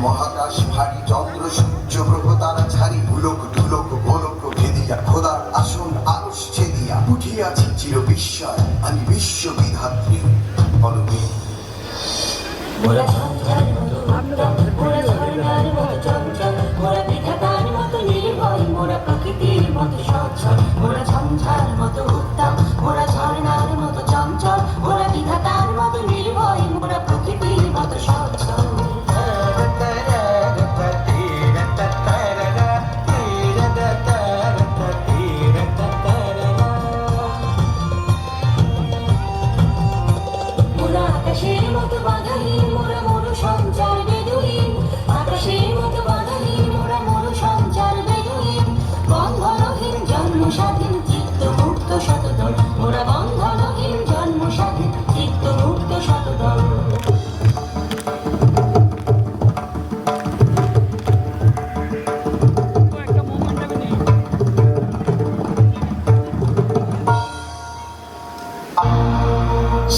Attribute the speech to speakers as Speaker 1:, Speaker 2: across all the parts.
Speaker 1: মহাকাশ ভারী চন্দ্র সূর্য গ্রহ তারা ছাড়ি ভুলক ধুলক গোলক ভেদিয়া খোদার আসন আরশ ছেদিয়া উঠিয়াছি চির বিস্ময় আমি বিশ্ব বিধাত্রী অলবে
Speaker 2: মোরা ঝঞ্ঝার মতো উত্তম, মোরা ঝর্ণার মতো চঞ্চল, মোরা বিধাতার মতো নির্ভয়, মোরা প্রকৃতির মতো সচ্ছল। মোরা ঝঞ্ঝার মতো উত্তম, মোরা ঝর্ণার মতো চঞ্চল, মোরা বিধাতার মতো নির্ভয়, মোরা প্রকৃতির মতো সচ্ছল। মোরা আকাশের মতো বাধাহীন, মোরা মরু সঞ্চার বেদুইন। আকাশের মতো বাধাহীন, মোরা মরু সঞ্চার বেদুইন। বন্ধনহীন জন্ম স্বাধীন চিত্ত মুক্ত শতদল, মোরা বন্ধনহীন জন্ম স্বাধীন চিত্ত মুক্ত শতদল।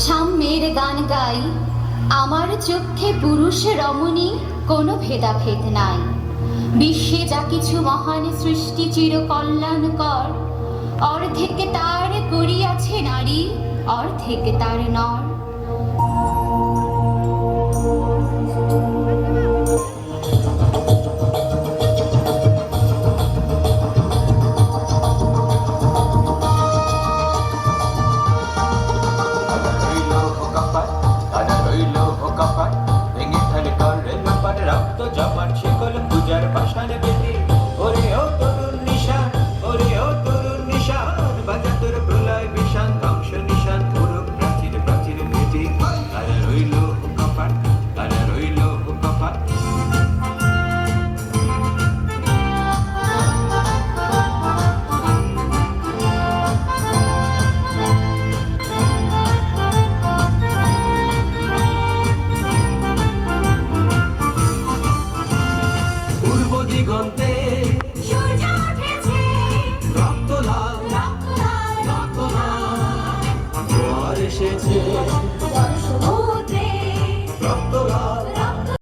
Speaker 3: সাম্যের গান গাই, আমার চক্ষে পুরুষ রমণী কোনো ভেদাভেদ নাই। বিশ্বে যা কিছু মহান সৃষ্টি চির কল্যাণকর, অর্ধেক তার করিয়াছে নারী, অর্ধেক তার নর।
Speaker 4: জমাট শিকল পূজার পাষাণ বেদি, ওরে ও তরুণ নিশান, ওরে ও তরুণ নিশান, বাজা তোর প্রলয় বিষান ধ্বংস নিশান পুরুক প্রাচীর প্রাচীর ভেদি। তারা রইল কপাট, তারা রইল কপাট। পূর্ব দিগন্তে